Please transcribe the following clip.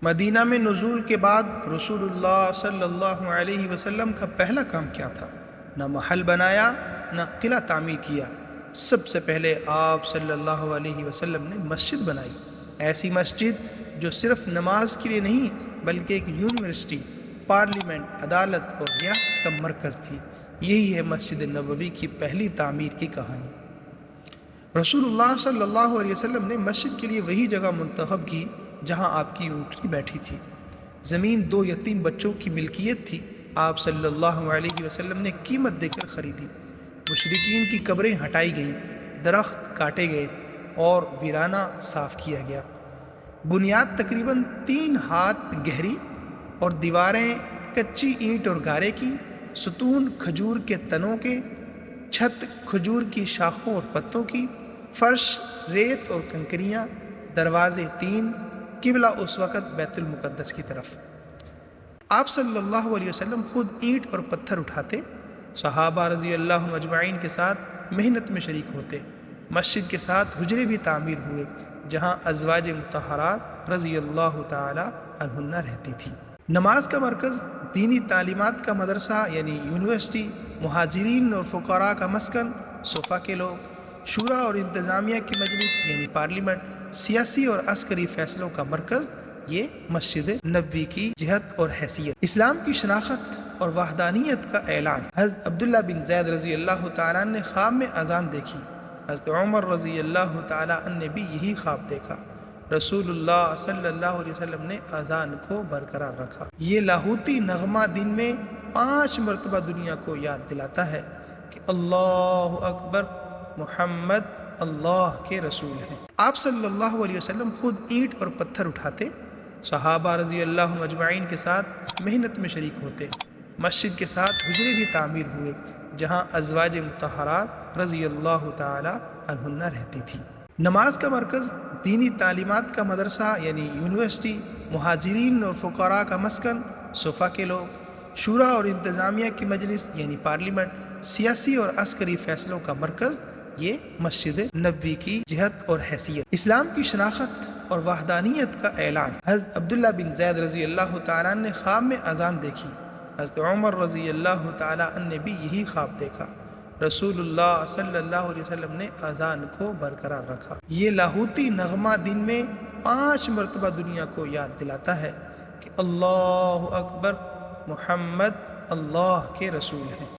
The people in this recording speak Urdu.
مدینہ میں نزول کے بعد رسول اللہ صلی اللہ علیہ وسلم کا پہلا کام کیا تھا؟ نہ محل بنایا نہ قلعہ تعمیر کیا۔ سب سے پہلے آپ صلی اللہ علیہ وسلم نے مسجد بنائی، ایسی مسجد جو صرف نماز کے لیے نہیں بلکہ ایک یونیورسٹی، پارلیمنٹ، عدالت اور ریاست کا مرکز تھی۔ یہی ہے مسجد نبوی کی پہلی تعمیر کی کہانی۔ رسول اللہ صلی اللہ علیہ وسلم نے مسجد کے لیے وہی جگہ منتخب کی جہاں آپ کی اونٹنی بیٹھی تھی۔ زمین 2 یتیم بچوں کی ملکیت تھی۔ آپ صلی اللہ علیہ وسلم نے قیمت دے کر خریدی۔ مشرکین کی قبریں ہٹائی گئیں، درخت کاٹے گئے اور ویرانہ صاف کیا گیا۔ بنیاد تقریباً 3 ہاتھ گہری اور دیواریں کچی اینٹ اور گارے کی، ستون کھجور کے تنوں کے، چھت کھجور کی شاخوں اور پتوں کی، فرش ریت اور کنکریاں، دروازے 3، قبلہ اس وقت بیت المقدس کی طرف۔ آپ صلی اللہ علیہ وسلم خود اینٹ اور پتھر اٹھاتے، صحابہ رضی اللہ عنہ اجمعین کے ساتھ محنت میں شریک ہوتے۔ مسجد کے ساتھ حجرے بھی تعمیر ہوئے جہاں ازواج مطہرات رضی اللہ تعالی عنہن رہتی تھیں۔ نماز کا مرکز، دینی تعلیمات کا مدرسہ یعنی یونیورسٹی، مہاجرین اور فقراء کا مسکن، صفا کے لوگ، شورا اور انتظامیہ کی مجلس یعنی پارلیمنٹ، سیاسی اور عسکری فیصلوں کا مرکز، یہ مسجد نبوی کی جہت اور حیثیت۔ اسلام کی شناخت اور وحدانیت کا اعلان۔ حضرت عبداللہ بن زید رضی اللہ تعالیٰ عنہ نے خواب میں اذان دیکھی۔ حضرت عمر رضی اللہ تعالیٰ عنہ نے بھی یہی خواب دیکھا۔ رسول اللہ صلی اللہ علیہ وسلم نے اذان کو برقرار رکھا۔ یہ لاہوتی نغمہ دن میں 5 مرتبہ دنیا کو یاد دلاتا ہے کہ اللہ اکبر، محمد اللہ کے رسول ہیں۔ آپ صلی اللہ علیہ وسلم خود اینٹ اور پتھر اٹھاتے، صحابہ رضی اللہ عنہ اجمعین کے ساتھ محنت میں شریک ہوتے۔ مسجد کے ساتھ حجرے بھی تعمیر ہوئے جہاں ازواج مطہرات رضی اللہ تعالی عنہن رہتی تھیں۔ نماز کا مرکز، دینی تعلیمات کا مدرسہ یعنی یونیورسٹی، مہاجرین اور فقراء کا مسکن، صفا کے لوگ، شورا اور انتظامیہ کی مجلس یعنی پارلیمنٹ، سیاسی اور عسکری فیصلوں کا مرکز، یہ مسجد نبوی کی جہت اور حیثیت۔ اسلام کی شناخت اور وحدانیت کا اعلان۔ حضرت عبداللہ بن زید رضی اللہ تعالیٰ عنہ نے خواب میں اذان دیکھی۔ حضرت عمر رضی اللہ تعالیٰ عنہ نے بھی یہی خواب دیکھا۔ رسول اللہ صلی اللہ علیہ وسلم نے اذان کو برقرار رکھا۔ یہ لاہوتی نغمہ دن میں 5 مرتبہ دنیا کو یاد دلاتا ہے کہ اللہ اکبر، محمد اللہ کے رسول ہیں۔